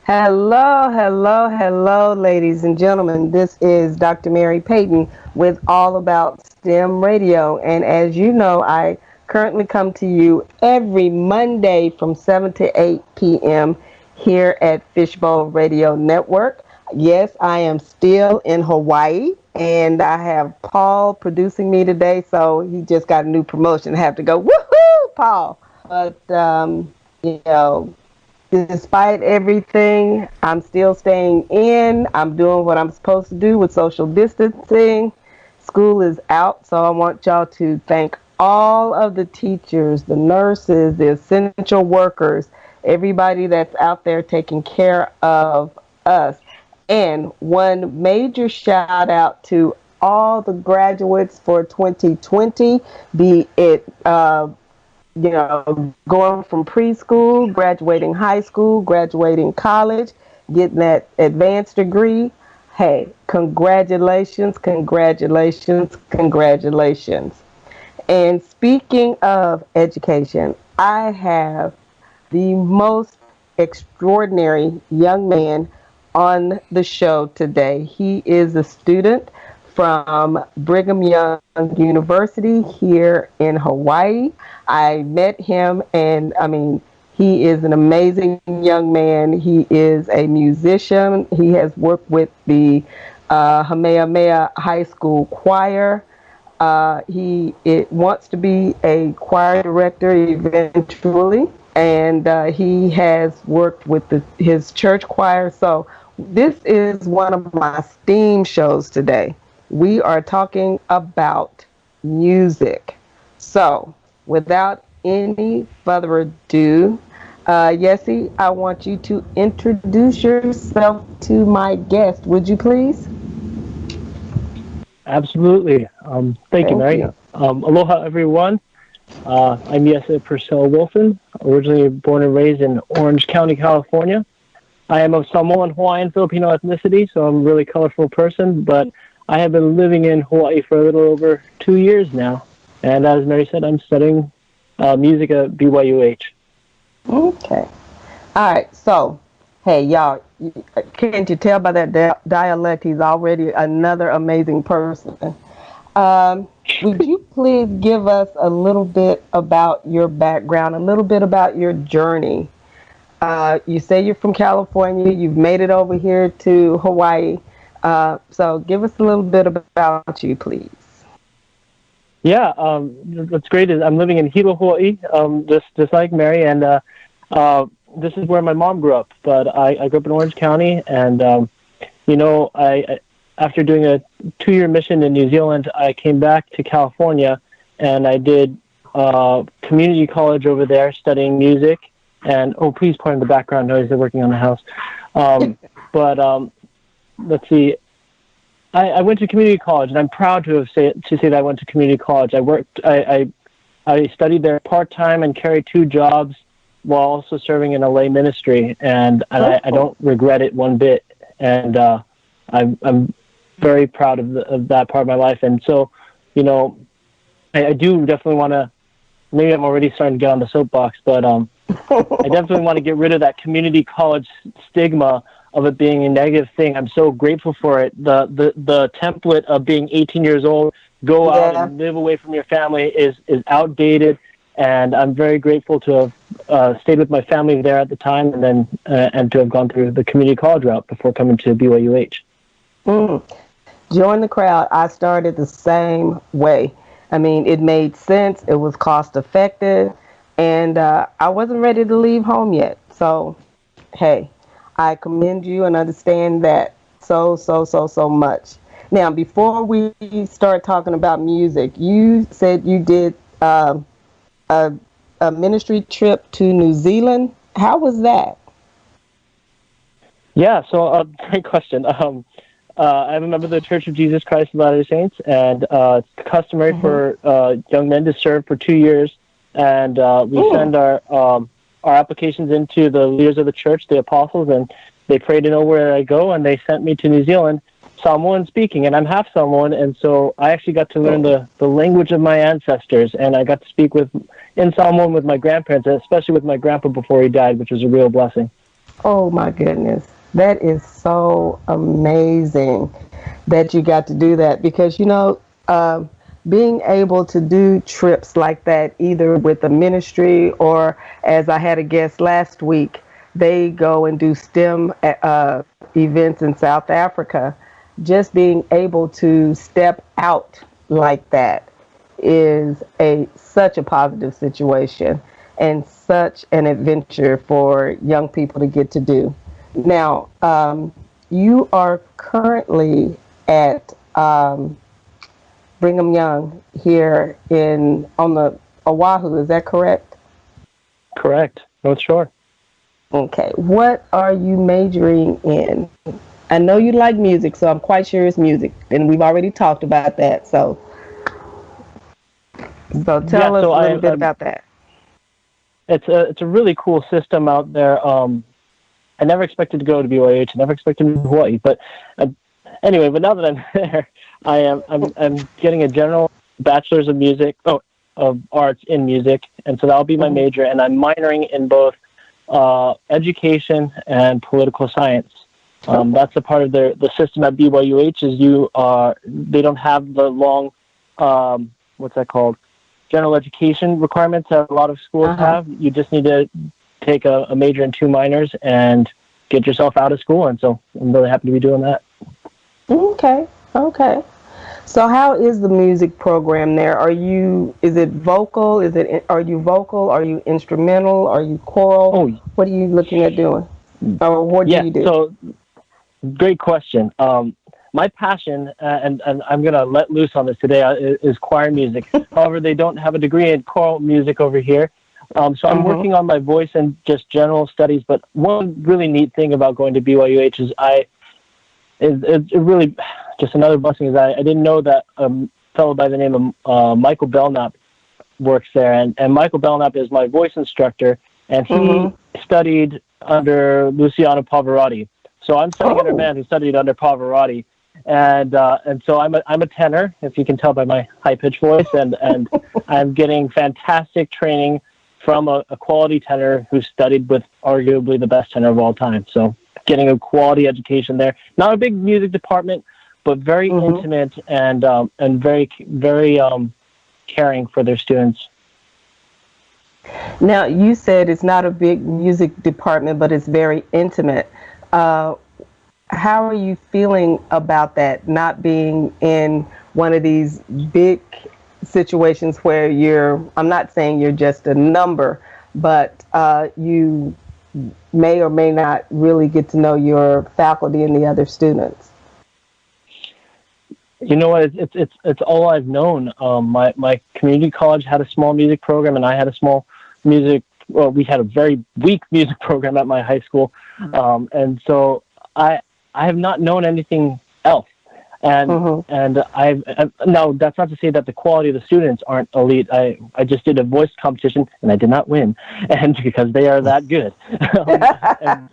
Hello, hello, hello, ladies and gentlemen. This is Dr. Mary Payton with All About STEM Radio. And as you know, I currently come to you every Monday from 7 to 8 p.m. here at Fishbowl Radio Network. Yes, I am still in Hawaii, and I have Paul producing me today, so he just got a new promotion. I have to go, woohoo, Paul. But despite everything, I'm still staying in. I'm doing what I'm supposed to do with social distancing. School is out, so I want y'all to thank all of the teachers, the nurses, the essential workers, everybody that's out there taking care of us. And one major shout out to all the graduates for 2020, be it going from preschool, graduating high school, graduating college, getting that advanced degree. Hey, congratulations, congratulations, congratulations. And speaking of education, I have the most extraordinary young man on the show today. He is a student from Brigham Young University here in Hawaii. I met him, and I mean, he is an amazing young man. He is a musician. He has worked with the Kamehameha High School Choir. He wants to be a choir director eventually, and he has worked with his church choir. So this is one of my STEAM shows today. We are talking about music. So without any further ado, Iese, I want you to introduce yourself to my guest. Would you please? Absolutely. Thank you, Thank Mary. you. Aloha, everyone. I'm Iese Purcell Wilson, originally born and raised in Orange County, California. I am of Samoan, Hawaiian, Filipino ethnicity, so I'm a really colorful person, but I have been living in Hawaii for a little over 2 years now. And as Mary said, I'm studying music at BYUH. Okay. All right. So, hey, y'all, can't you tell by that dialect he's already another amazing person? Would you please give us a little bit about your background, a little bit about your journey? You say you're from California. You've made it over here to Hawaii. So give us a little bit about you, please. Yeah, what's great is I'm living in Hilo, Hawaii, just like Mary, and this is where my mom grew up. But I grew up in Orange County, and I after doing a 2-year mission in New Zealand, I came back to California, and I did community college over there studying music. And please pardon the background noise. They're working on the house. But let's see. I went to community college, and I'm proud to say that I went to community college. I studied there part time and carried 2 jobs while also serving in a lay ministry, and I don't regret it one bit. And I'm very proud of that part of my life. And so, I do definitely want to. Maybe I'm already starting to get on the soapbox, but I definitely want to get rid of that community college stigma of it being a negative thing. I'm so grateful for it. The template of being 18 years old, go out and live away from your family is outdated, and I'm very grateful to have stayed with my family there at the time, and then and to have gone through the community college route before coming to BYUH. Join the crowd. I started the same way. I mean, it made sense. It was cost effective, and I wasn't ready to leave home yet. So, hey, I commend you and understand that so much. Now, before we start talking about music, you said you did a ministry trip to New Zealand. How was that? Yeah, so great question. I'm a member of the Church of Jesus Christ of Latter-day Saints, and it's customary for young men to serve for 2 years, and we send our applications into the leaders of the church, the apostles, and they pray to know where I go, and they sent me to New Zealand, Samoan speaking, and I'm half Samoan, and so I actually got to learn the language of my ancestors, and I got to speak in Samoan with my grandparents, especially with my grandpa before he died, which was a real blessing. Oh my goodness. That is so amazing that you got to do that because, being able to do trips like that, either with the ministry or as I had a guest last week, they go and do STEM events in South Africa. Just being able to step out like that is a such a positive situation and such an adventure for young people to get to do. Now, you are currently at Brigham Young here in on the Oahu. Is that correct? Correct. North Shore. Okay. What are you majoring in? I know you like music, so I'm quite sure it's music, and we've already talked about that. So Yeah. tell us So a little I, bit I'm. about that. It's a really cool system out there. I never expected to go to BYH. I never expected to go to Hawaii, but uh, anyway. But now that I'm there, I'm getting a general bachelor's of music, of arts in music, and so that'll be my Mhm. major. And I'm minoring in both education and political science. Oh, That's a part of the system at BYUH. Is they don't have the long what's that called, general education requirements that a lot of schools uh-huh. have. You just need to take a major and two minors and get yourself out of school. And so I'm really happy to be doing that. Okay. Okay. So how is the music program there? Is it vocal? Are you vocal? Are you instrumental? Are you choral? Oh, What are you looking at doing? Or what do yeah. you do? So great question. My passion, and I'm going to let loose on this today, is choir music. However, they don't have a degree in choral music over here. So I'm Mm-hmm. working on my voice and just general studies. But one really neat thing about going to BYUH is really just another blessing is I didn't know that a fellow by the name of Michael Belknap works there. And Michael Belknap is my voice instructor, and he Mm-hmm. studied under Luciano Pavarotti. So I'm studying under a Oh. man who studied under Pavarotti, and so I'm a tenor, if you can tell by my high pitched voice, and I'm getting fantastic training from a quality tenor who studied with arguably the best tenor of all time. So getting a quality education there. Not a big music department, but very Mm-hmm. intimate and very caring for their students. Now you said it's not a big music department, but it's very intimate. Uh, how are you feeling about that? Not being in one of these big situations where I'm not saying you're just a number, but you may or may not really get to know your faculty and the other students. You know what? It's all I've known. My community college had a small music program, and I had a small music. Well, we had a very weak music program at my high school, and so I I have not known anything else. And Mm-hmm. now that's not to say that the quality of the students aren't elite. I just did a voice competition and I did not win, and because they are that good. And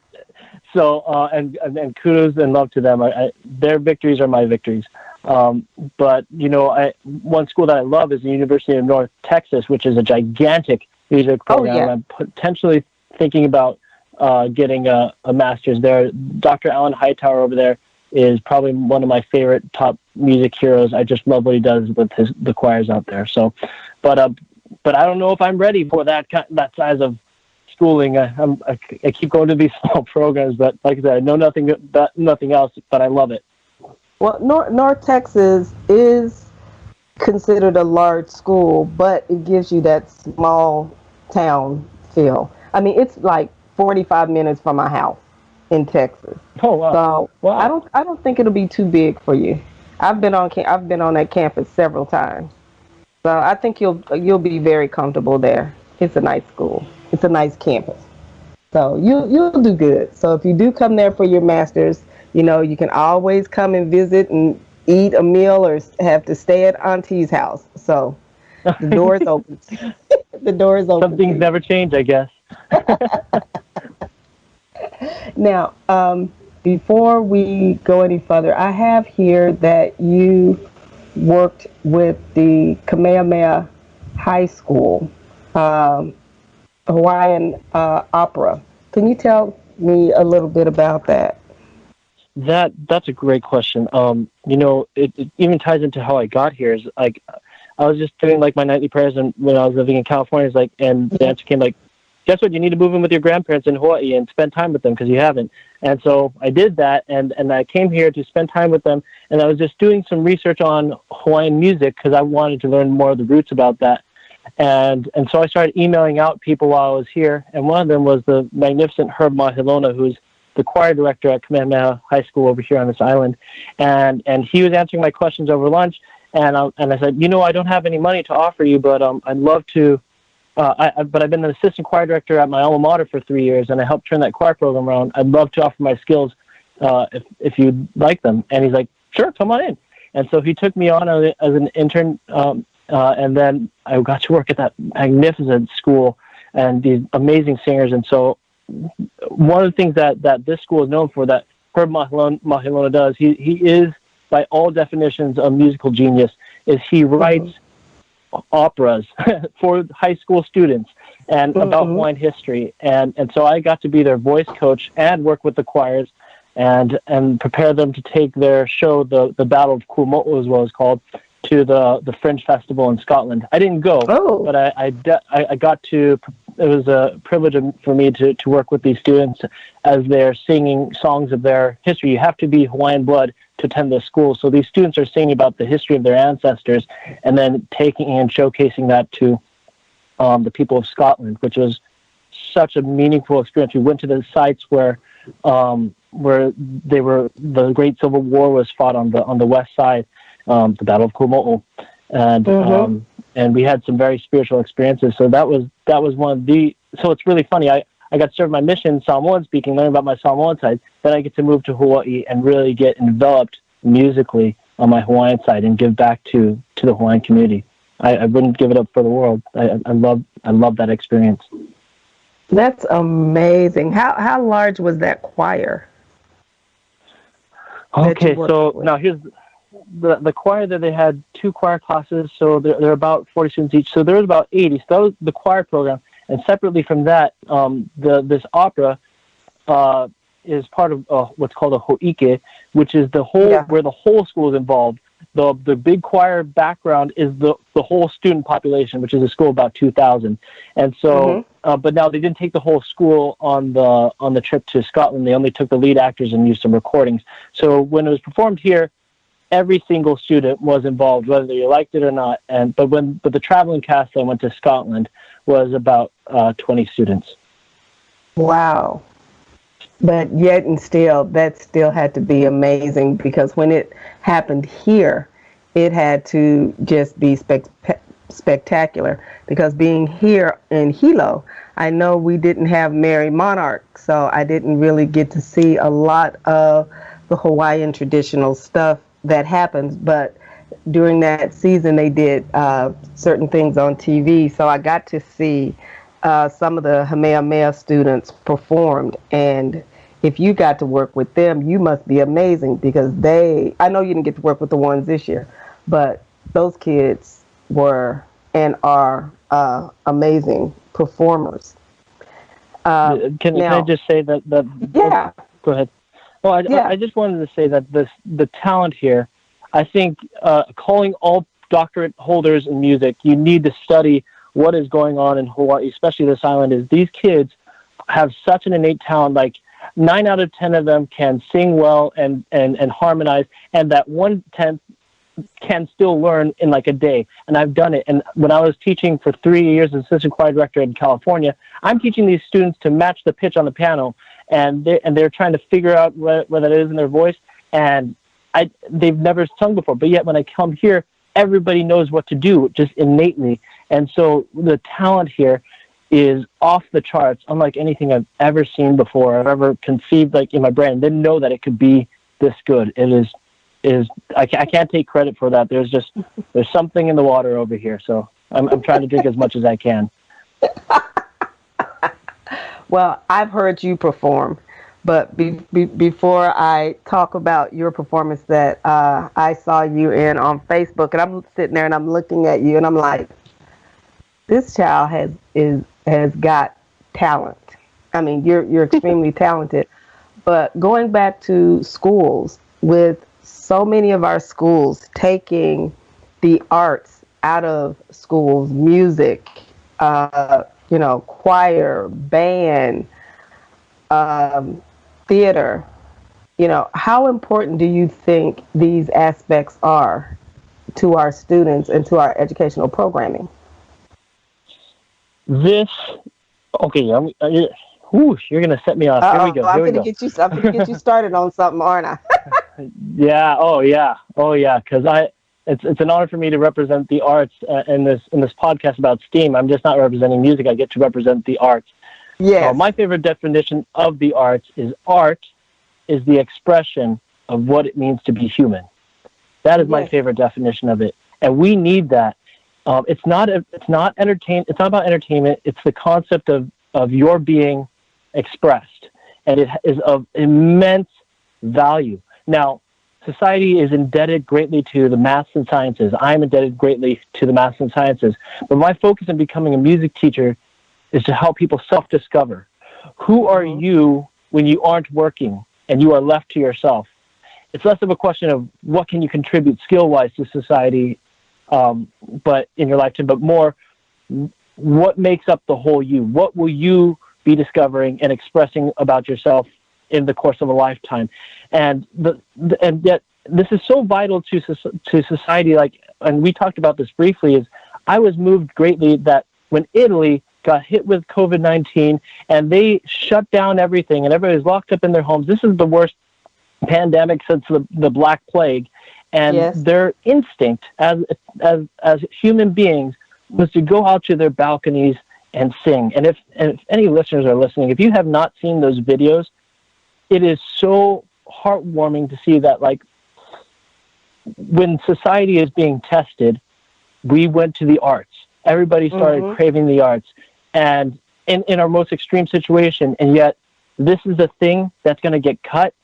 so and kudos and love to them. Their victories are my victories. But one school that I love is the University of North Texas, which is a gigantic music Oh program. yeah. I'm potentially thinking about getting a master's there. Dr. Alan Hightower over there is probably one of my favorite top music heroes. I just love what he does with the choirs out there. So, but uh, but I don't know if I'm ready for that size of schooling. I keep going to these small programs, but like I said, I know nothing else, but I love it. Well, North Texas is considered a large school, but it gives you that small town feel. I mean, it's like 45 minutes from my house in Texas. Oh wow, So wow. I don't think it'll be too big for you. I've been on that campus several times. So I think you'll be very comfortable there. It's a nice school. It's a nice campus. So you'll do good. So if you do come there for your masters, you can always come and visit and eat a meal or have to stay at Auntie's house. So the door is open. The door is Some open to things you. never change, I guess. Now, before we go any further, I have here that you worked with the Kamehameha High School Hawaiian Opera. Can you tell me a little bit about that. That's a great question. It even ties into how I got here. Is like I was just doing like my nightly prayers, and when I was living in California, it's like, and the answer came like, guess what? You need to move in with your grandparents in Hawaii and spend time with them because you haven't. And so I did that, and I came here to spend time with them, and I was just doing some research on Hawaiian music because I wanted to learn more of the roots about that. And so I started emailing out people while I was here, and one of them was the magnificent Herb Mahilona, who's the choir director at Kamehameha High School over here on this island, and he was answering my questions over lunch, and I said, I don't have any money to offer you, but I'd love to. But I've been an assistant choir director at my alma mater for 3 years, and I helped turn that choir program around. I'd love to offer my skills if you'd like them. And he's like, sure, come on in. And so he took me on as an intern, and then I got to work at that magnificent school and these amazing singers. And so one of the things that this school is known for, that Herb Mahilona does, he is, by all definitions, a musical genius, is he writes operas for high school students and about Hawaiian history. And so I got to be their voice coach and work with the choirs and prepare them to take their show, the Battle of Kumo'o, as well as called, to the Fringe Festival in Scotland. I didn't go, but I got to. It was a privilege for me to work with these students as they're singing songs of their history. You have to be Hawaiian blood to attend this school. So these students are singing about the history of their ancestors and then taking and showcasing that to the people of Scotland, which was such a meaningful experience. We went to the sites where the Great Civil War was fought on the west side, the Battle of Kumo'o, and we had some very spiritual experiences. So that was one of the. So it's really funny. I got to serve my mission, Samoan speaking, learn about my Samoan side. Then I get to move to Hawaii and really get enveloped musically on my Hawaiian side and give back to the Hawaiian community. I wouldn't give it up for the world. I love that experience. That's amazing. How large was that choir? Okay, so now here's the choir that they had 2 choir classes, so they're about 40 students each. So there was about 80. So that was the choir program. And separately from that, this opera is part of what's called a ho'ike, which is the whole where the whole school is involved. The big choir background is the whole student population, which is a school of about 2,000. And so, but now they didn't take the whole school on the trip to Scotland. They only took the lead actors and used some recordings. So when it was performed here, every single student was involved, whether you liked it or not. But the traveling cast that went to Scotland was about 20 students. Wow. But yet and still, that still had to be amazing, because when it happened here, it had to just be spectacular. Because being here in Hilo, I know we didn't have Mary Monarch, so I didn't really get to see a lot of the Hawaiian traditional stuff that happens. But during that season, they did certain things on TV, so I got to see some of the Kamehameha students performed. And if you got to work with them, you must be amazing, because I know you didn't get to work with the ones this year, but those kids were and are amazing performers. Can I just say that yeah. Go ahead. Well, I just wanted to say that the talent here, I think, calling all doctorate holders in music, you need to study what is going on in Hawaii, especially this island, is these kids have such an innate talent. Like 9 out of 10 of them can sing well and harmonize, and that 1/10 can still learn in like a day. And I've done it. And when I was teaching for 3 years as assistant choir director in California, I'm teaching these students to match the pitch on the piano, and they're trying to figure out where that is in their voice. And they've never sung before, but yet when I come here, everybody knows what to do just innately. And so the talent here is off the charts, unlike anything I've ever seen before, I've ever conceived like in my brain. Didn't know that it could be this good. It is I can't take credit for that. There's something in the water over here. So I'm trying to drink as much as I can. Well, I've heard you perform, but before I talk about your performance that I saw you in on Facebook, and I'm sitting there and I'm looking at you and I'm like, this child has got talent. I mean, you're extremely talented. But going back to schools, with so many of our schools taking the arts out of schools, music, choir, band, theater, how important do you think these aspects are to our students and to our educational programming? This, okay, you're going to set me off. Here we Uh go. oh, I'm Here we gonna go. get you. I'm gonna get you started on something, aren't I? Yeah. Oh, yeah. Oh, yeah. Because it's an honor for me to represent the arts in this podcast about STEAM. I'm just not representing music. I get to represent the arts. Yes. My favorite definition of the arts is art is the expression of what it means to be human. That is my Yes. favorite definition of it, and we need that. It's not entertain. It's not about entertainment. It's the concept of your being expressed, and it is of immense value. Now, society is indebted greatly to the maths and sciences. I'm indebted greatly to the maths and sciences. But my focus in becoming a music teacher is to help people self-discover. Who are Mm-hmm. you when you aren't working and you are left to yourself? It's less of a question of what can you contribute skill-wise to society, but in your lifetime, but more what makes up the whole you. What will you be discovering and expressing about yourself in the course of a lifetime? And and yet this is so vital to society. Like, and we talked about this briefly. Is I was moved greatly that when Italy got hit with COVID-19 and they shut down everything and everybody was locked up in their homes. This is the worst pandemic since the Black Plague, and Yes. their instinct as human beings was to go out to their balconies and sing. And if any listeners are listening, if you have not seen those videos, it is so heartwarming to see that, like, when society is being tested, we went to the arts. Everybody started Mm-hmm. craving the arts, and in our most extreme situation, and yet this is a thing that's going to get cut.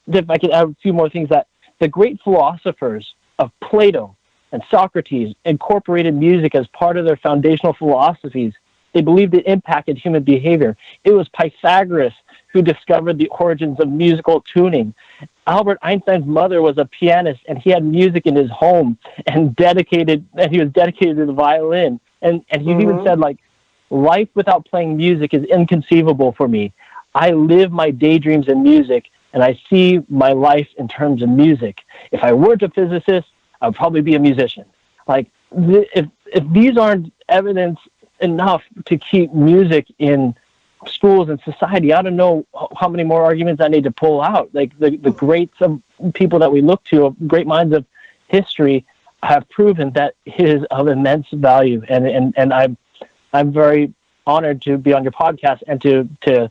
If I could add a few more things, that the great philosophers of Plato and Socrates incorporated music as part of their foundational philosophies. They believed it impacted human behavior. It was Pythagoras who discovered the origins of musical tuning. Albert Einstein's mother was a pianist, and he had music in his home and he was dedicated to the violin. And he even Mm-hmm. said, like, life without playing music is inconceivable for me. I live my daydreams in music, and I see my life in terms of music. If I weren't a physicist, I would probably be a musician. Like, if these aren't evidence enough to keep music in schools and society, I don't know how many more arguments I need to pull out. Like, the greats of people that we look to, great minds of history, have proven that it is of immense value. And I'm very honored to be on your podcast and to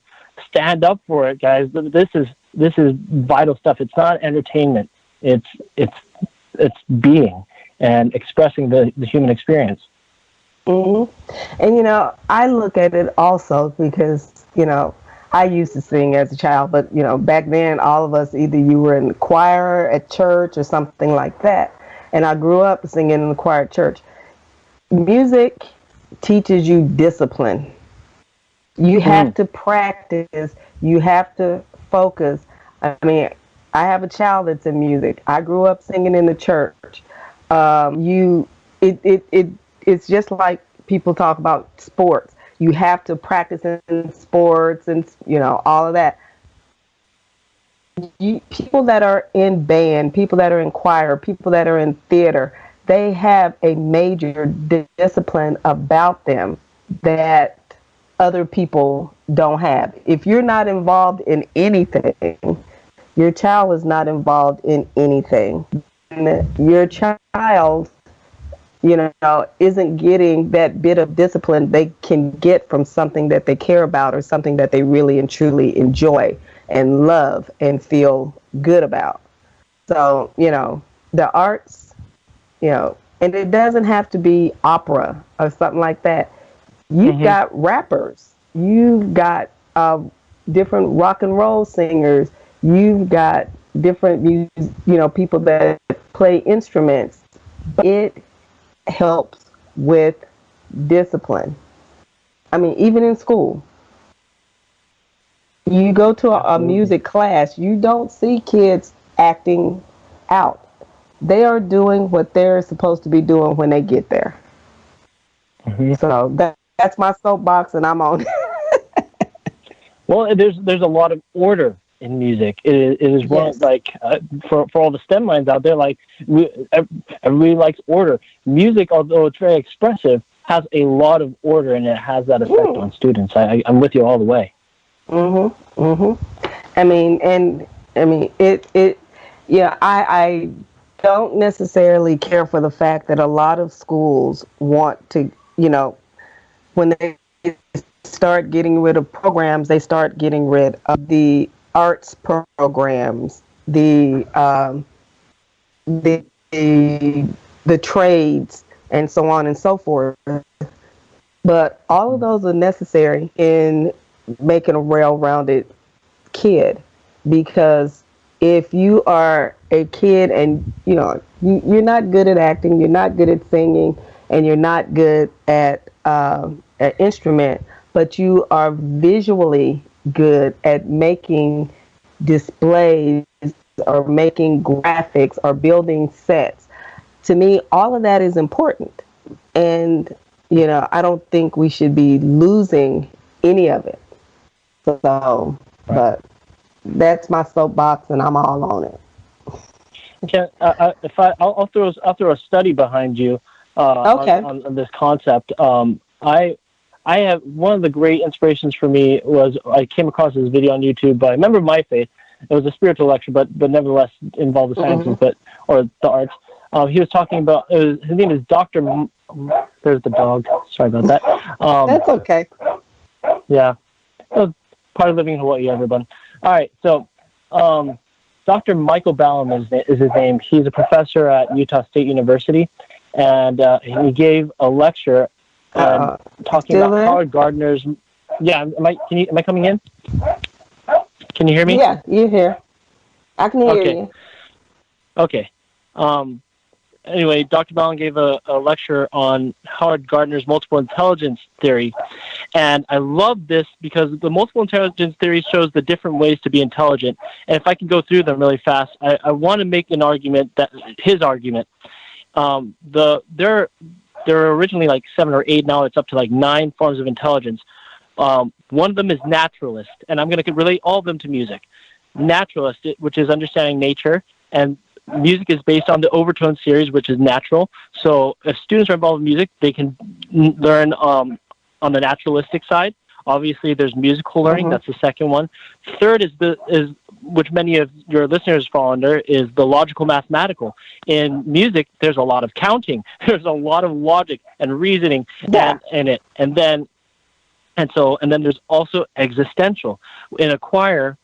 stand up for it, guys. This is vital stuff. It's not entertainment. It's being and expressing the human experience. Mm-hmm. And I look at it also because I used to sing as a child, but back then all of us, either you were in the choir at church or something like that. And I grew up singing in the choir at church. Music teaches you discipline. You have Mm. to practice. You have to focus. I mean, I have a child that's in music. I grew up singing in the church. You, it's just like people talk about sports. You have to practice in sports and all of that. People that are in band, people that are in choir, people that are in theater, they have a major discipline about them that other people don't have. If you're not involved in anything, your child is not involved in anything. And your child, isn't getting that bit of discipline they can get from something that they care about or something that they really and truly enjoy and love and feel good about. So, the arts, and it doesn't have to be opera or something like that. You've Hmm. got rappers, you've got different rock and roll singers, you've got different people that play instruments. It helps with discipline. I mean, even in school, You go to a Absolutely. music class, you don't see kids acting out. They are doing what they're supposed to be doing when they get there. Hmm. So that's my soapbox, and I'm on. Well, there's a lot of order in music. It is one Yes. like for all the STEM minds out there, like everybody likes order. Music, although it's very expressive, has a lot of order, and it has that effect Mm. on students. I'm with you all the way. Mhm. Mhm. I mean, and I mean it. Yeah, I don't necessarily care for the fact that a lot of schools want to, you know, when they start getting rid of programs, they start getting rid of the arts programs, the the trades, and so on and so forth. But all of those are necessary in making a well-rounded kid, because if you are a kid and you're not good at acting, you're not good at singing, and you're not good at an instrument, but you are visually good at making displays or making graphics or building sets, to me all of that is important. And I don't think we should be losing any of it. So, Right. but that's my soapbox, and I'm all on it. Okay. If I'll throw a study behind you Okay. on this concept. I have one of the great inspirations for me was I came across this video on YouTube by a member of my faith. It was a spiritual lecture, but nevertheless involved the sciences, Hmm. or the arts. He was talking about his name is Doctor. There's the dog. Sorry about that. That's okay. Yeah, part of living in Hawaii, everyone. All right, so Dr. Michael Ballum is his name. He's a professor at Utah State University, and he gave a lecture and You talking still about there? Howard Gardner's. Yeah, am I coming in? Can you hear me? Yeah, you're here. I can hear Okay, you. okay. Um, anyway, Dr. Ballum gave a lecture on Howard Gardner's multiple intelligence theory. And I love this because the multiple intelligence theory shows the different ways to be intelligent. And if I can go through them really fast, I want to make an argument that his argument. There are originally like 7 or 8. Now it's up to like 9 forms of intelligence. One of them is naturalist, and I'm going to relate all of them to music. Naturalist, which is understanding nature, and music is based on the overtone series, which is natural. So if students are involved in music, they can learn on the naturalistic side. Obviously, there's musical learning. Hmm. That's the second one. Third is which many of your listeners fall under is the logical mathematical. In music, there's a lot of counting. There's a lot of logic and reasoning Yeah. and in it. And then there's also existential. In a choir,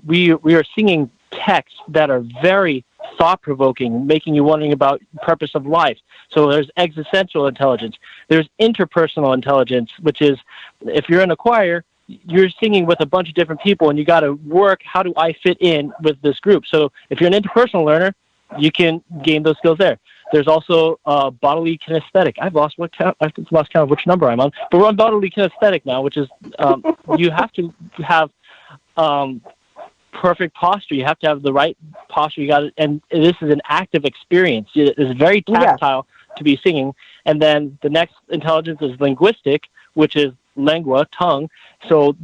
we are singing texts that are very thought provoking, making you wondering about purpose of life. So there's existential intelligence. There's interpersonal intelligence, which is if you're in a choir, you're singing with a bunch of different people, and you got to work. How do I fit in with this group? So if you're an interpersonal learner, you can gain those skills there. There's also bodily kinesthetic. I've lost count of which number I'm on, but we're on bodily kinesthetic now, which is you have to have um, perfect posture. You have to have the right posture. You got it, and this is an active experience. It's very Yeah. tactile to be singing. And then the next intelligence is linguistic, which is lingua, tongue. So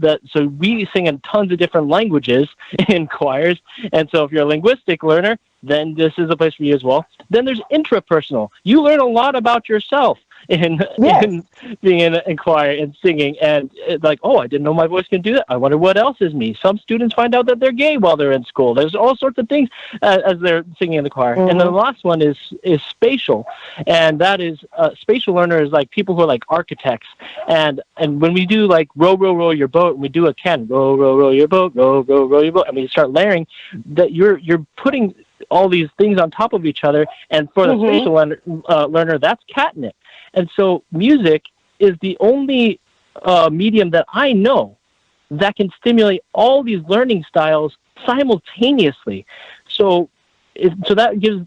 we sing in tons of different languages in choirs. And so if you're a linguistic learner, then this is a place for you as well. Then there's intrapersonal. You learn a lot about yourself in Yes. being in choir and singing, and it's like, oh, I didn't know my voice can do that. I wonder what else is me. Some students find out that they're gay while they're in school. There's all sorts of things as they're singing in the choir. And then the Hmm. last one is spatial, and that is spatial learner is like people who are like architects, and when we do like row your boat, and we do a can row your boat, row your boat, and we start layering, that you're putting all these things on top of each other, and for the Hmm. spatial learner, that's catnip. And so music is the only medium that I know that can stimulate all these learning styles simultaneously. So, so that gives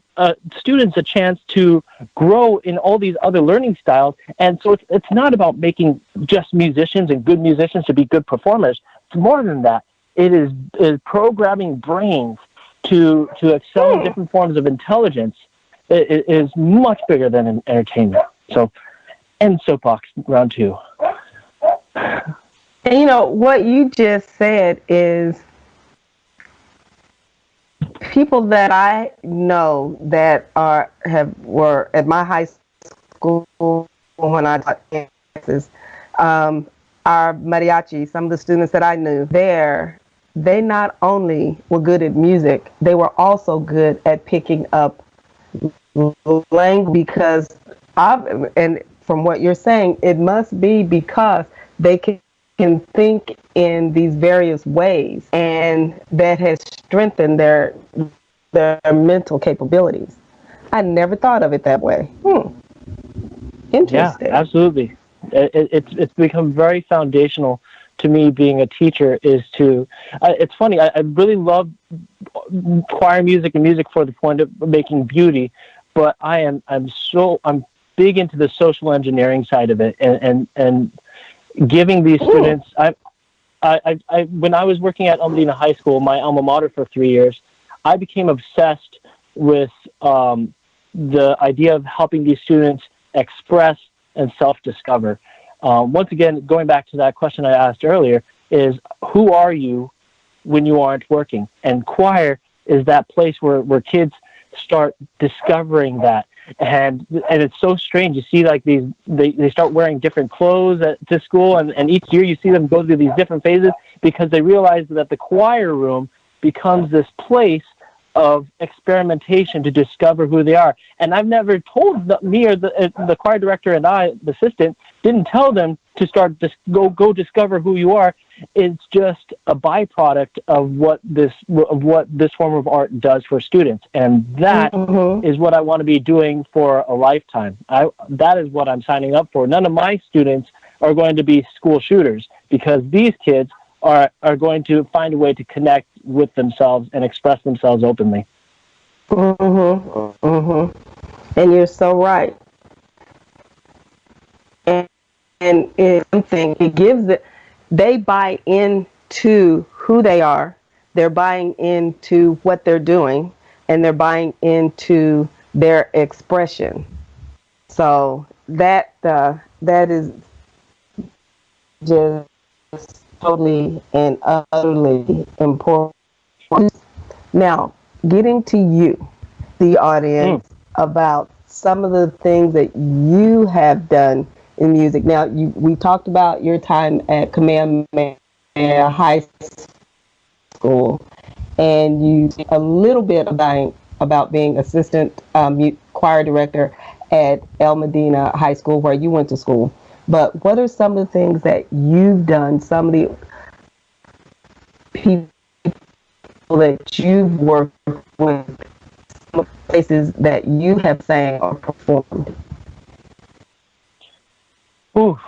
students a chance to grow in all these other learning styles. And so it's not about making just musicians and good musicians to be good performers. it's more than that. It is programming brains to excel in different forms of intelligence. It is much bigger than an entertainment. So, and soapbox round 2. And what you just said is people that I know that were at my high school when I taught dances, our mariachi, some of the students that I knew there, they not only were good at music, they were also good at picking up language because and from what you're saying, it must be because they can think in these various ways, and that has strengthened their mental capabilities. I never thought of it that way. Interesting. Yeah, absolutely. It's become very foundational to me being a teacher. Is to it's funny. I really love choir music and music for the point of making beauty, but I'm big into the social engineering side of it, and giving these students. I when I was working at Almadena High School, my alma mater for 3 years, I became obsessed with the idea of helping these students express and self-discover. Once again, going back to that question I asked earlier, is who are you when you aren't working? And choir is that place where kids start discovering that. And it's so strange. You see, like they start wearing different clothes to school, and each year you see them go through these different phases because they realize that the choir room becomes this place of experimentation to discover who they are. And I've never told me or the choir director and I, the assistant, didn't tell them to start go discover who you are. It's just a byproduct of what this form of art does for students, and that is what I want to be doing for a lifetime. That is what I'm signing up for. None of my students are going to be school shooters because these kids are going to find a way to connect with themselves and express themselves openly. And you're so right. And it's something, it gives it, they buy into who they are, they're buying into what they're doing, and they're buying into their expression. So that is just totally and utterly important. Now, getting to you, the audience, about some of the things that you have done in music. Now, we talked about your time at Kamehameha High School, and you a little bit about being assistant choir director at Almadena High School, where you went to school. But what are some of the things that you've done, some of the people that you've worked with, some of the places that you have sang or performed? I'll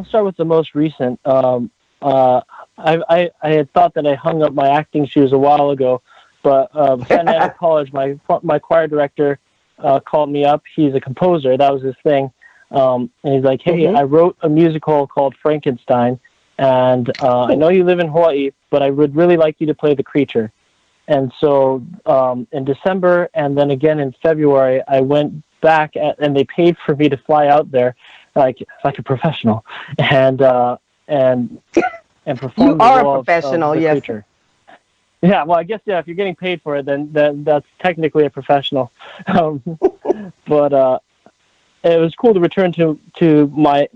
start with the most recent. I had thought that I hung up my acting shoes a while ago, but Santa Ana College, my choir director called me up. He's a composer. That was his thing. And he's like, hey, I wrote a musical called Frankenstein, and I know you live in Hawaii, but I would really like you to play the creature. And so in December and then again in February, I went back and they paid for me to fly out there like a professional and perform you the are role a professional, of the yes. creature. Yeah, well, I guess, yeah, if you're getting paid for it, then that's technically a professional. But it was cool to return to my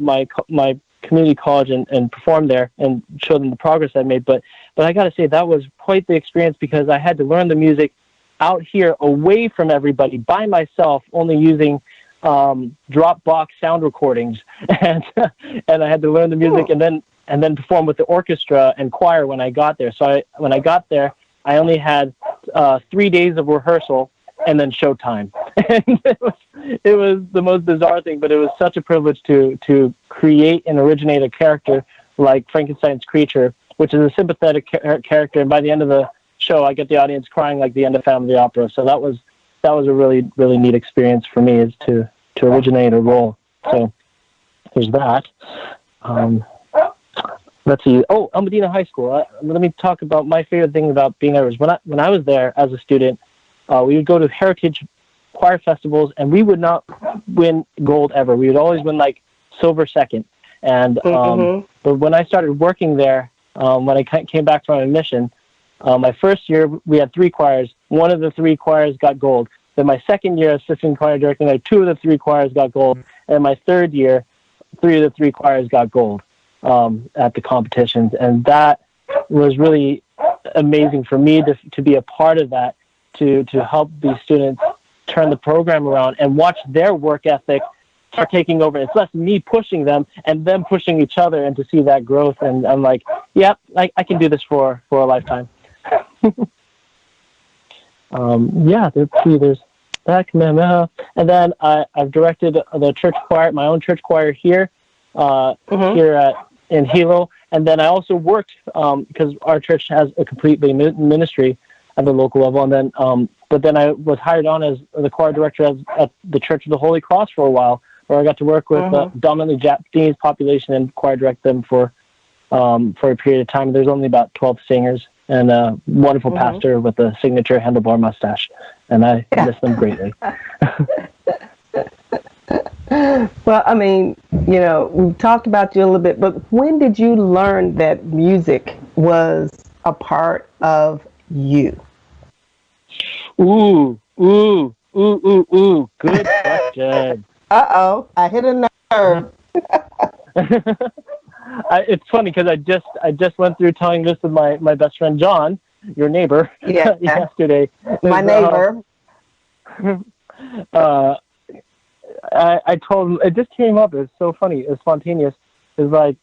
community college and perform there and show them the progress I made. But I got to say, that was quite the experience because I had to learn the music out here away from everybody by myself, only using Dropbox sound recordings. And I had to learn the music and then perform with the orchestra and choir when I got there. So when I got there, I only had 3 days of rehearsal and then showtime. And it was the most bizarre thing, but it was such a privilege to create and originate a character like Frankenstein's creature, which is a sympathetic character. And by the end of the show, I get the audience crying like the end of Phantom of the Opera. So that was a really, really neat experience for me, is to originate a role. So there's that. let's see. Oh, Almadena High School. Let me talk about my favorite thing about being there. Was when I was there as a student, we would go to heritage choir festivals, and we would not win gold ever. We would always win like silver second. And Mm-hmm. but when I started working there, when I came back from a mission, my first year we had three choirs. One of the three choirs got gold. Then my second year assistant choir director, like two of the three choirs got gold. And my third year, three of the three choirs got gold at the competitions, and that was really amazing for me to be a part of that, to help these students turn the program around and watch their work ethic start taking over. It's less me pushing them and them pushing each other, and to see that growth. And I'm like, yep, I can do this for a lifetime. Yeah, there's that. And then I've directed the church choir, my own church choir here, here in Hilo. And then I also worked, because our church has a complete ministry at the local level. And then, but then I was hired on as the choir director at the Church of the Holy Cross for a while, where I got to work with dominantly Japanese population and choir direct them for a period of time. There's only about 12 singers and a wonderful pastor with a signature handlebar mustache, and I miss them greatly. Well, I mean, we've talked about you a little bit, but when did you learn that music was a part of you? Ooh. Good question. Uh-oh, I hit a nerve. It's funny because I just went through telling this with my best friend John, your neighbor, yesterday. My neighbor. I told him, it just came up. It's so funny. It's spontaneous. It's like,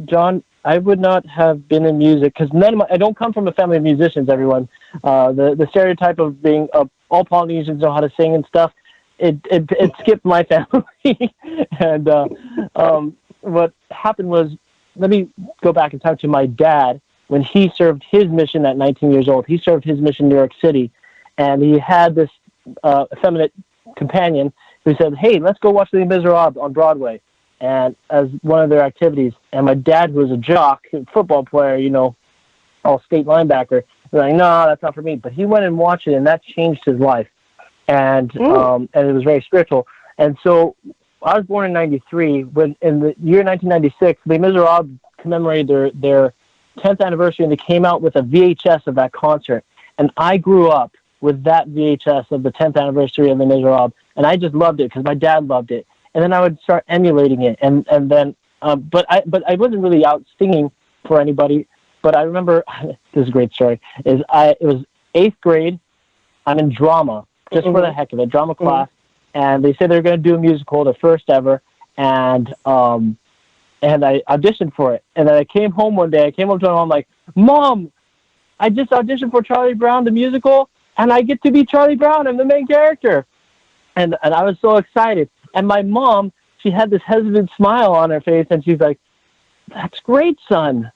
John, I would not have been in music because I don't come from a family of musicians. Everyone, the stereotype of being all Polynesians know how to sing and stuff. It skipped my family, and what happened was, let me go back in time to my dad when he served his mission at 19 years old. He served his mission in New York City, and he had this effeminate companion who said, "Hey, let's go watch Les Miserables on Broadway," and as one of their activities. And my dad, who was a jock, football player, all state linebacker, was like, "No, that's not for me." But he went and watched it, and that changed his life, and it was very spiritual. And so I was born in 93. When in the year 1996, Les Miserables commemorated their 10th anniversary, and they came out with a VHS of that concert. And I grew up with that VHS of the 10th anniversary of Les Miserables, and I just loved it because my dad loved it. And then I would start emulating it, and then but I wasn't really out singing for anybody. But I remember, this is a great story. It was 8th grade. I'm in drama, just for the heck of it, drama class. And they said they were going to do a musical, the first ever, and I auditioned for it. And then I came home one day. I came home to my mom like, "Mom, I just auditioned for Charlie Brown the musical, and I get to be Charlie Brown. I'm the main character." And I was so excited. And my mom, she had this hesitant smile on her face, and she's like, "That's great, son.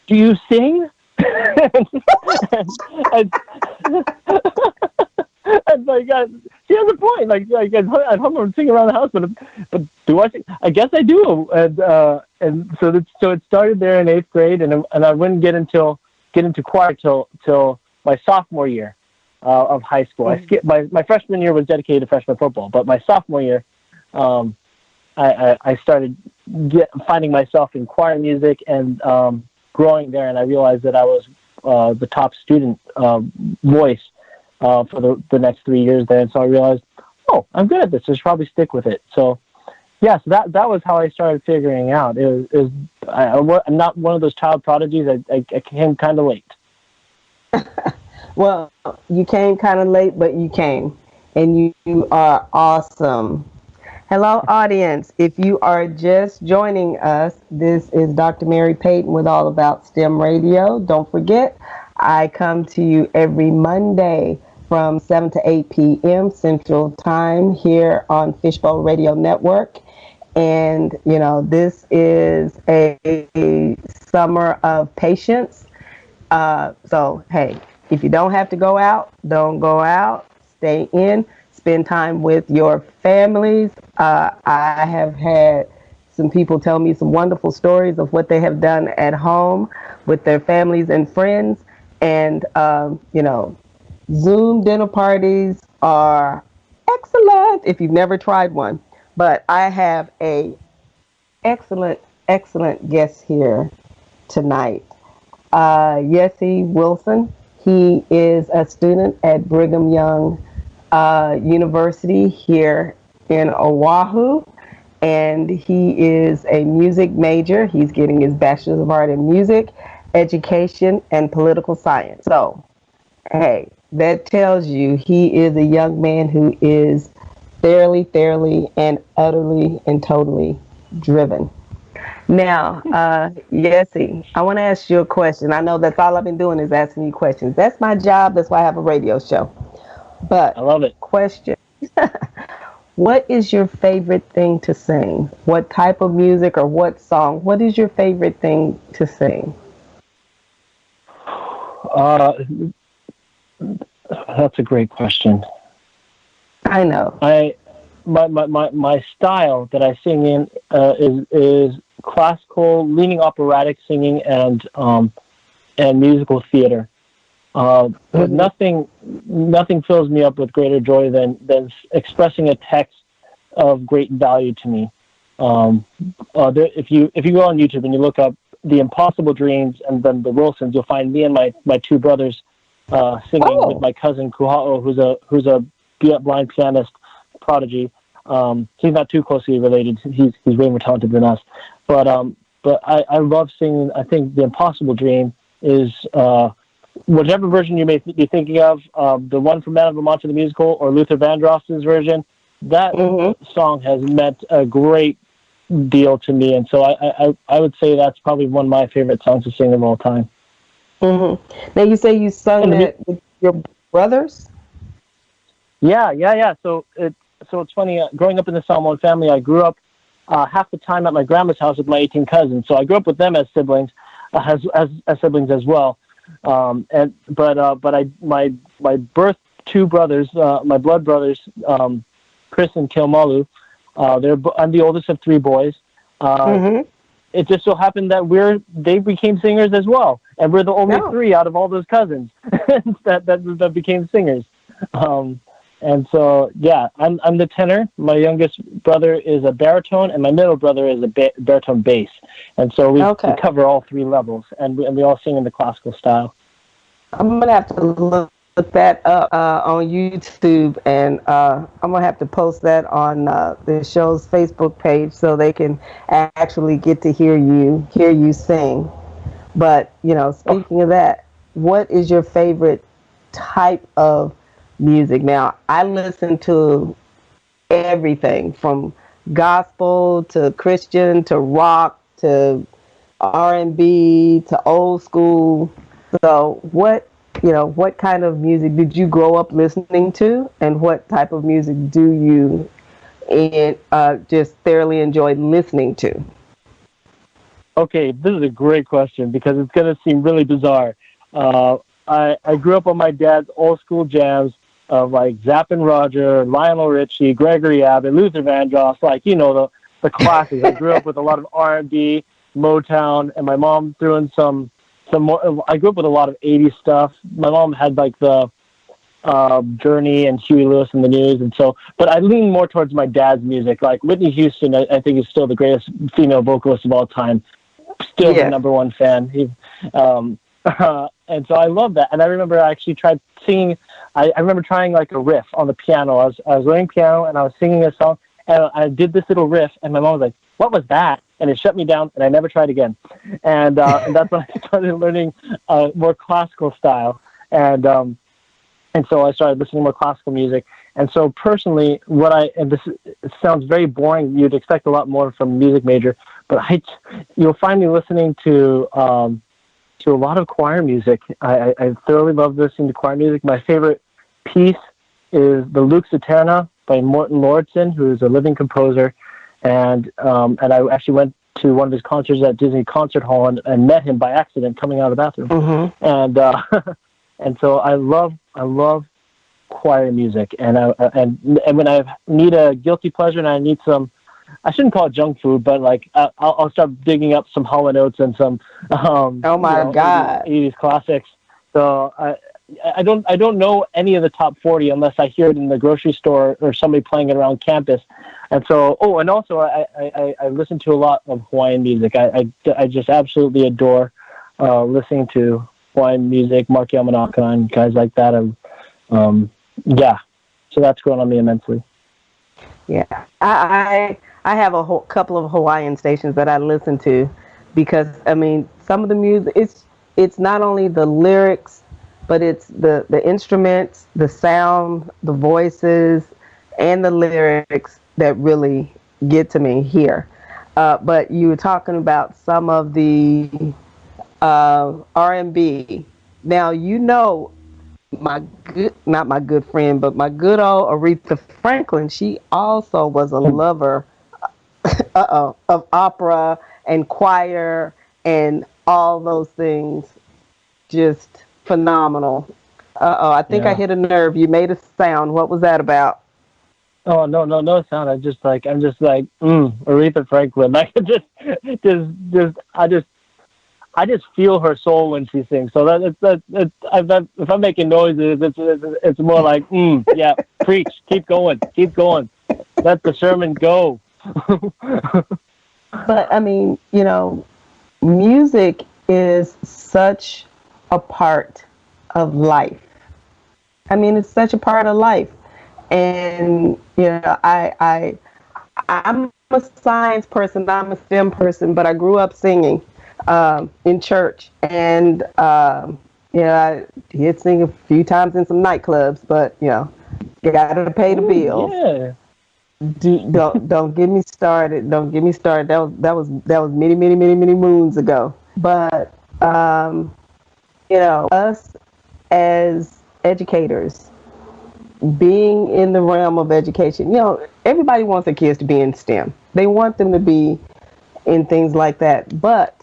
Do you sing?" And like, she has a point. Like at home, I'm singing around the house, but do I sing? I guess I do. And so it started there in 8th grade, and I wouldn't get into choir till my sophomore year of high school. I skipped my freshman year was dedicated to freshman football, but my sophomore year, I started finding myself in choir music and growing there, and I realized that I was the top student voice for the next 3 years there. And so I realized, oh, I'm good at this. I should probably stick with it. So, yeah, so that was how I started figuring out. I'm not one of those child prodigies. I came kind of late. Well, you came kind of late, but you came, and you are awesome. Hello, audience. If you are just joining us, this is Dr. Mary Payton with All About STEM Radio. Don't forget, I come to you every Monday from 7 to 8 p.m. Central Time here on Fishbowl Radio Network. And, this is a summer of patience. So, hey, if you don't have to go out, don't go out. Stay in. Spend time with your families. I have had some people tell me some wonderful stories of what they have done at home with their families and friends. And, Zoom dinner parties are excellent if you've never tried one. But I have a excellent, excellent guest here tonight. Iese Wilson. He is a student at Brigham Young University here in Oahu, and he is a music major. He's getting his Bachelor's of Art in Music, Education, and Political Science. So, hey, that tells you he is a young man who is fairly, and utterly and totally driven. Now, Iese, I want to ask you a question. I know that's all I've been doing is asking you questions. That's my job. That's why I have a radio show. But I love it. question. What is your favorite thing to sing? What type of music or what song? What is your favorite thing to sing? That's a great question. I know. My style that I sing in is classical, leaning operatic singing and musical theater. But nothing fills me up with greater joy than expressing a text of great value to me. If you go on YouTube and you look up The Impossible Dreams and then the Wilsons, you'll find me and my two brothers singing with my cousin Kuha'o, who's a blind pianist prodigy. He's not too closely related. He's way more talented than us. But I love singing. I think The Impossible Dream is whatever version you may be thinking of, the one from Man of Vermont the musical or Luther Vandross's version. That song has meant a great deal to me, and so I would say that's probably one of my favorite songs to sing of all time. Now you say you sung that with your brothers? Yeah. So it's funny. Growing up in the Samoan family, I grew up half the time at my grandma's house with my 18 cousins. So I grew up with them as siblings, as siblings as well. My birth two brothers, my blood brothers, Chris and Kilmalu. I'm the oldest of three boys. It just so happened that they became singers as well, and we're the only three out of all those cousins that became singers. And so, yeah, I'm the tenor. My youngest brother is a baritone, and my middle brother is a baritone bass. And so we cover all three levels, and we all sing in the classical style. I'm going to have to look that up on YouTube, and I'm going to have to post that on the show's Facebook page so they can actually get to hear you sing. But, speaking of that, what is your favorite type of music? Now, I listen to everything from gospel to Christian to rock to R&B to old school. So what kind of music did you grow up listening to, and what type of music do you just thoroughly enjoy listening to? Okay, this is a great question because it's going to seem really bizarre. I grew up on my dad's old school jams of like Zapp and Roger, Lionel Richie, Gregory Abbott, Luther Vandross, the classics. I grew up with a lot of R&B, Motown, and my mom threw in some more. I grew up with a lot of 80s stuff. My mom had like the Journey and Huey Lewis and the News, and so. But I lean more towards my dad's music. Like Whitney Houston, I think is still the greatest female vocalist of all time. Still the number one fan. And so I love that. And I remember I actually tried singing. I remember trying like a riff on the piano. I was learning piano and I was singing a song, and I did this little riff, and my mom was like, "What was that?" And it shut me down, and I never tried again. And that's when I started learning more classical style. And so I started listening to more classical music. And so personally, this sounds very boring. You'd expect a lot more from a music major, but you'll find me listening to a lot of choir music. I thoroughly love listening to choir music. My favorite piece is the Lux Eterna by Morton Lauridsen, who is a living composer. And I actually went to one of his concerts at Disney Concert Hall and met him by accident coming out of the bathroom. And so I love choir music. And when I need a guilty pleasure and I need some I shouldn't call it junk food, but like I'll start digging up some Hall and Oates and some Oh you my know, 80s God. 80s classics. So I don't know any of the top 40 unless I hear it in the grocery store or somebody playing it around campus. And so, oh, and also I listen to a lot of Hawaiian music. I just absolutely adore listening to Hawaiian music, Mark Yamanaka and guys like that. Yeah, so that's grown on me immensely. Yeah, I have a whole couple of Hawaiian stations that I listen to because I mean some of the music it's not only the lyrics, but it's the instruments, the sound, the voices, and the lyrics that really get to me here. But you were talking about some of the R&B. Now you know my good, not my good friend, but my good old Aretha Franklin, she also was a lover of opera and choir and all those things. Just phenomenal. I think I Yeah. hit a nerve. You made a sound. What was that about? Oh no sound. I'm just like Aretha Franklin. Like I just feel her soul when she sings. So if I'm making noises, it's more like yeah, preach, keep going, let the sermon go. But I mean, music is such a part of life. I mean, it's such a part of life. And I'm a science person. I'm a STEM person, but I grew up singing in church, and I did sing a few times in some nightclubs. But you got to pay the Ooh, bills. yeah. Don't get me started. Don't get me started. That was many many many many moons ago. But us as educators, being in the realm of education, everybody wants their kids to be in STEM. They want them to be in things like that. But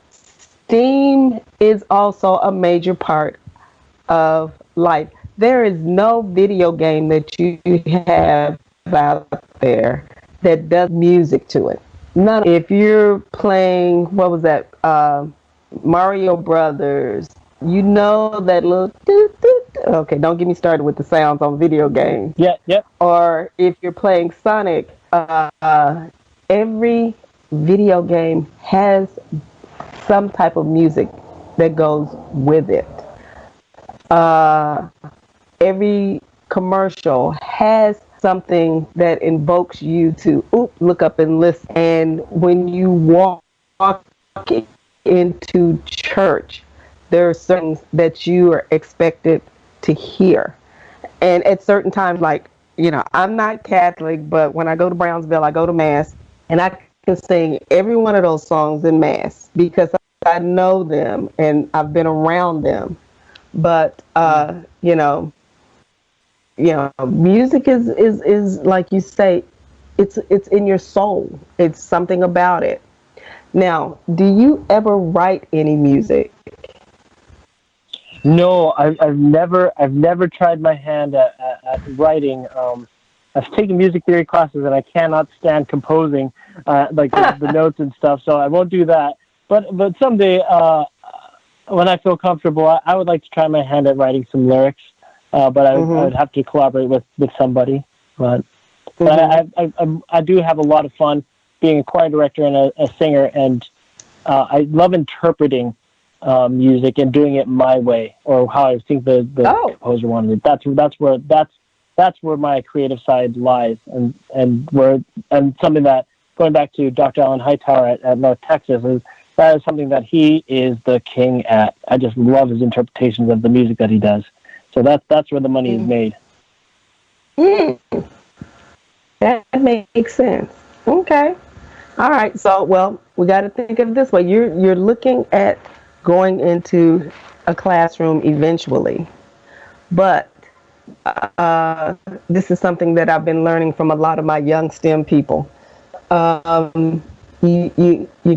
STEAM is also a major part of life. There is no video game that you have out there that does music to it. None. If you're playing, what was that? Mario Brothers. You know that little. Doo, doo, doo. Okay, don't get me started with the sounds on video games. Yeah, yep. Or if you're playing Sonic, every video game has some type of music that goes with it. Uh, every commercial has something that invokes you to look up and listen. And when you walk into church, there are certain that you are expected to hear. And at certain times, like, I'm not Catholic, but when I go to Brownsville, I go to Mass, and I can sing every one of those songs in Mass because I know them and I've been around them. But music is like you say, it's in your soul. It's something about it. Now, do you ever write any music? No, I've never tried my hand at writing. I've taken music theory classes and I cannot stand composing, like the notes and stuff. So I won't do that. But someday, when I feel comfortable, I would like to try my hand at writing some lyrics. But I would have to collaborate with somebody. But I do have a lot of fun being a choir director and a singer, and I love interpreting music and doing it my way or how I think the composer wanted it. That's where my creative side lies, and something that, going back to Dr. Alan Hightower at North Texas, that is something that he is the king at. I just love his interpretations of the music that he does. So that's where the money is made. That makes sense. Okay. All right. So, well, we got to think of it this way. You're looking at going into a classroom eventually, but this is something that I've been learning from a lot of my young STEM people. You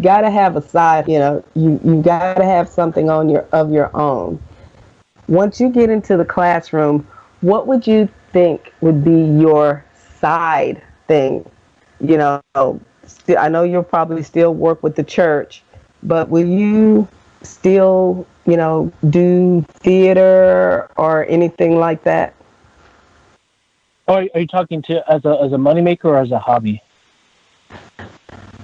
got to have a side. You got to have something of your own. Once you get into the classroom, what would you think would be your side thing you know, I know you'll probably still work with the church, but will you still, do theater or anything like that? Oh, are you talking to as a moneymaker or as a hobby?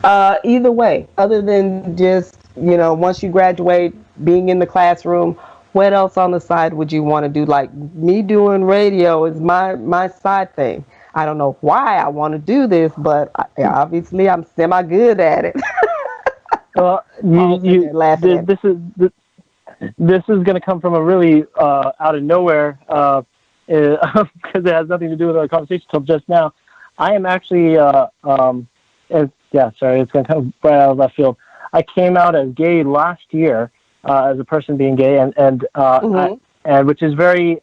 Either way, other than just, once you graduate, being in the classroom, what else on the side would you want to do? Like me doing radio is my side thing. I don't know why I want to do this, but obviously I'm semi good at it. Well, Paul's in there laughing at me. this is going to come from a really out of nowhere because it has nothing to do with our conversation till just now. I am actually yeah, sorry, it's going to come right out of left field. I came out as gay last year as a person being gay, and which is very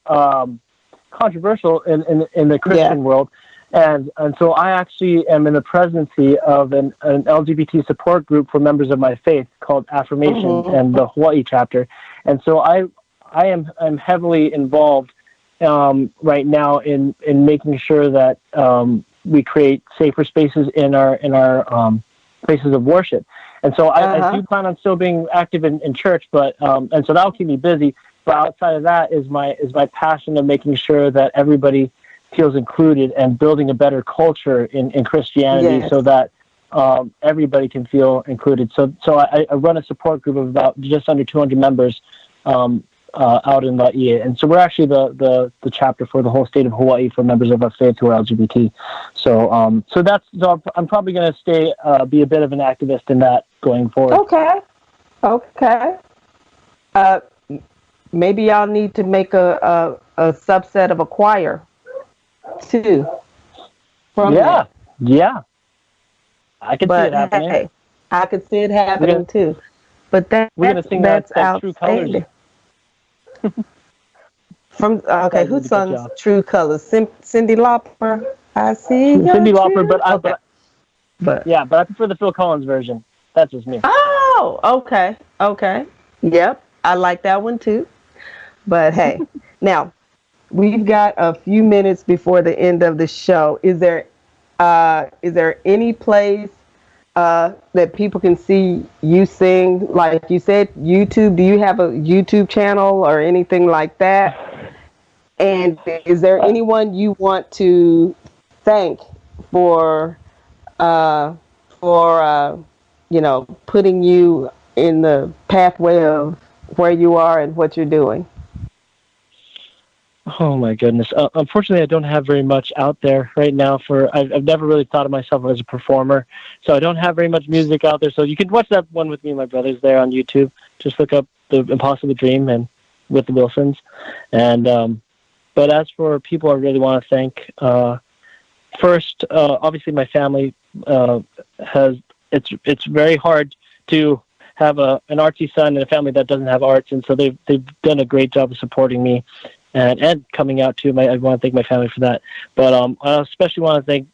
controversial in the Yeah. Christian world. And so I actually am in the presidency of an LGBT support group for members of my faith called Affirmation and the Hawaii chapter. And so I'm heavily involved right now in making sure that we create safer spaces in our places of worship. And so I do plan on still being active in church, but and so that'll keep me busy. But outside of that is my passion of making sure that everybody feels included and building a better culture in Christianity, so that everybody can feel included. So I run a support group of about just under 200 members out in Iese, and so we're actually the chapter for the whole state of Hawaii for members of our faith who are LGBT. So I'm probably going to stay be a bit of an activist in that going forward. Okay. Maybe y'all need to make a subset of a choir too. Yeah. I could see it happening. Hey, I could see it happening too. But we're gonna sing that's that True Colors. Who sung True Colors? Cyndi Lauper. I see. Cyndi Lauper, but I prefer the Phil Collins version. That's just me. Oh, okay. Yep, I like that one too. But hey, now we've got a few minutes before the end of the show. Is there any place that people can see you sing? Like you said, YouTube. Do you have a YouTube channel or anything like that? And is there anyone you want to thank for putting you in the pathway of where you are and what you're doing? Oh my goodness! Unfortunately, I don't have very much out there right now. I've never really thought of myself as a performer, so I don't have very much music out there. So you can watch that one with me and my brothers there on YouTube. Just look up The Impossible Dream and with the Wilsons. And but as for people I really want to thank, first, obviously my family it's very hard to have an artsy son and a family that doesn't have arts, and so they've done a great job of supporting me. And coming out too. I want to thank my family for that. But I especially want to thank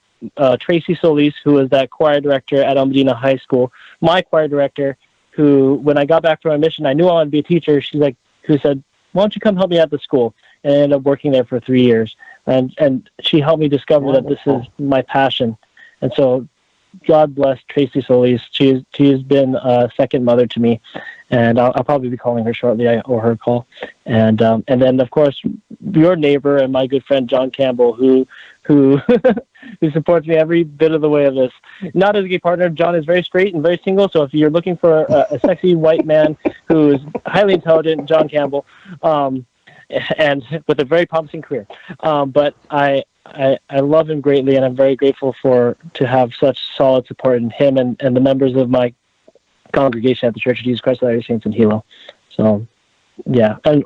Tracy Solis, who is that choir director at Medina High School, my choir director, who, when I got back from my mission, I knew I wanted to be a teacher. Who said, "Why don't you come help me at the school?" And I ended up working there for 3 years. And she helped me discover that this is my passion. And so God bless Tracy Solis. She has been a second mother to me. And I'll probably be calling her shortly. I owe her a call. And then, of course, your neighbor and my good friend John Campbell, who who supports me every bit of the way of this. Not as a gay partner. John is very straight and very single. So if you're looking for a sexy white man who is highly intelligent, John Campbell, and with a very promising career. But I love him greatly, and I'm very grateful to have such solid support in him and the members of my congregation at the Church of Jesus Christ of Latter-day Saints in Hilo. So, yeah, and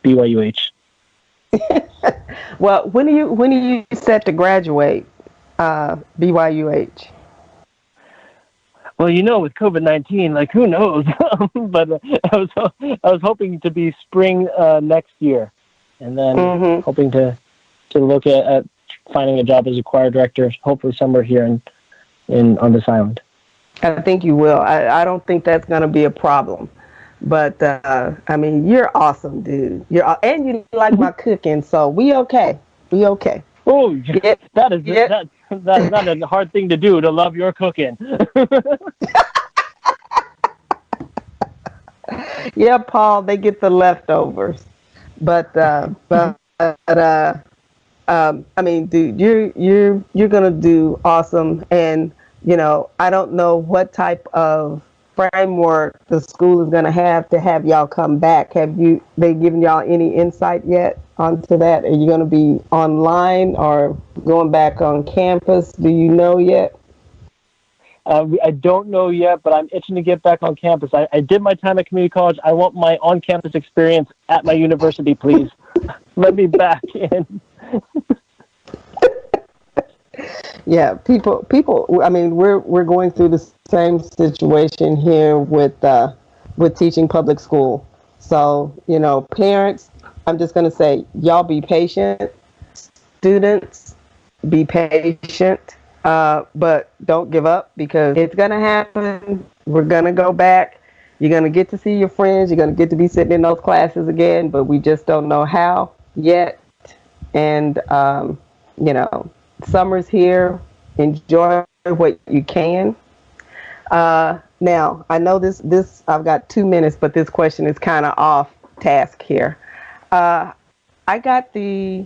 BYUH. Well, when are you set to graduate, BYUH? Well, with COVID-19, who knows? But I was hoping to be spring next year, and then hoping to look at finding a job as a choir director, hopefully somewhere here on this island. I think you will. I don't think that's going to be a problem. But, you're awesome, dude. And you like my cooking, so we okay. We okay. Oh, Yeah, that is yeah, that is not a hard thing to do, to love your cooking. yeah, Paul. They get the leftovers, but I mean, dude, you're gonna do awesome, and I don't know what type of framework the school is gonna have to have y'all come back. Have they given y'all any insight yet onto that? Are you gonna be online or going back on campus? Do you know yet? I don't know yet, but I'm itching to get back on campus. I did my time at community college. I want my on-campus experience at my university, please. Let me back in. Yeah, people. I mean, we're going through the same situation here with teaching public school. So parents, I'm just gonna say, y'all be patient. Students, be patient, but don't give up because it's gonna happen. We're gonna go back. You're gonna get to see your friends. You're gonna get to be sitting in those classes again, but we just don't know how yet. And you know, summer's here. Enjoy what you can. Now I know this. I've got 2 minutes, but this question is kind of off task here. Uh, I got the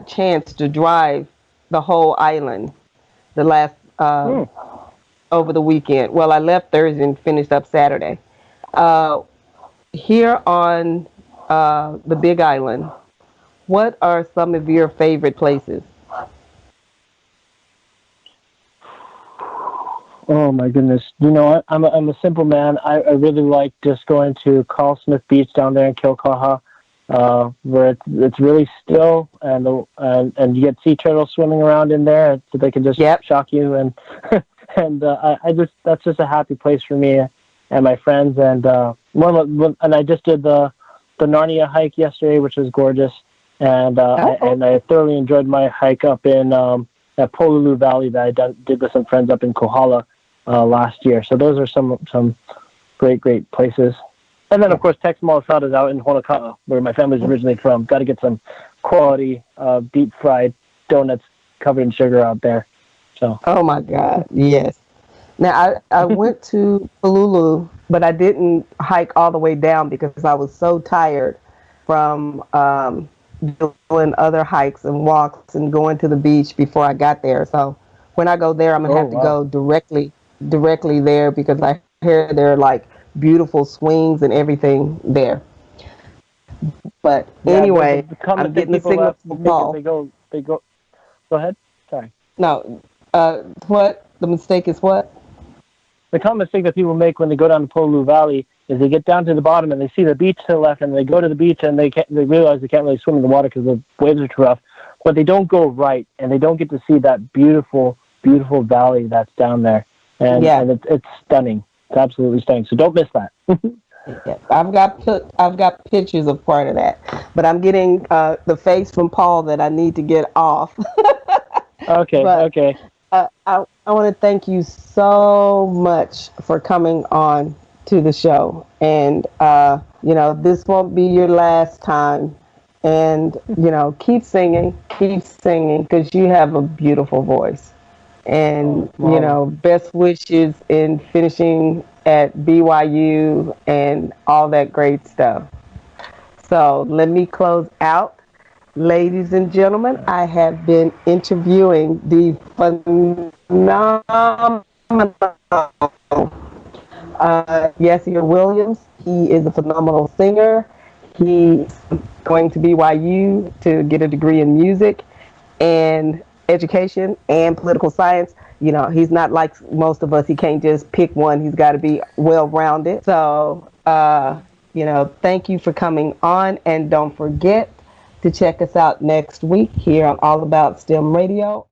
chance to drive the whole island the last Hmm. over the weekend. Well, I left Thursday and finished up Saturday. Uh, Here on the Big Island, what are some of your favorite places? Oh my goodness! I'm a simple man. I really like just going to Carl Smith Beach down there in Kilcaha, where it's really still, and you get sea turtles swimming around in there, so they can just Yep. shock you. And I just, that's just a happy place for me and my friends. And and I just did the Narnia hike yesterday, which was gorgeous. And Oh, I thoroughly enjoyed my hike up in at Pololu Valley that did with some friends up in Kohala last year. So those are some great places. And then, yeah. of course, Tex Malasada is out in Honolulu, where my family's originally from. Got to get some quality deep fried donuts covered in sugar out there. So, Oh my God. Yes. Now I went to Palulu, but I didn't hike all the way down because I was so tired from doing other hikes and walks and going to the beach before I got there. So when I go there, I'm gonna oh have to wow, go directly there because I hear there are like beautiful swings and everything there. But yeah. anyway, The common I'm mistake getting the people signal have from make is Paul. they go. Go ahead. Sorry. No, what the mistake is what? The common mistake that people make when they go down to Pololu Valley is they get down to the bottom and they see the beach to the left, and they go to the beach and they realize they can't really swim in the water because the waves are too rough. But they don't go right, and they don't get to see that beautiful valley that's down there, Yeah. and it's stunning. It's absolutely stunning. So don't miss that. Yes, I've got pictures of part of that, but I'm getting the face from Paul that I need to get off. Okay, But okay. I want to thank you so much for coming on to the show, and this won't be your last time. And keep singing, because you have a beautiful voice. And Oh, well, best wishes in finishing at BYU and all that great stuff. So let me close out. Ladies and gentlemen, I have been interviewing the phenomenal Yasier Williams. He is a phenomenal singer. He's going to BYU to get a degree in music and education and political science. He's not like most of us. He can't just pick one. He's got to be well rounded. So, thank you for coming on. And don't forget to check us out next week here on All About STEM Radio.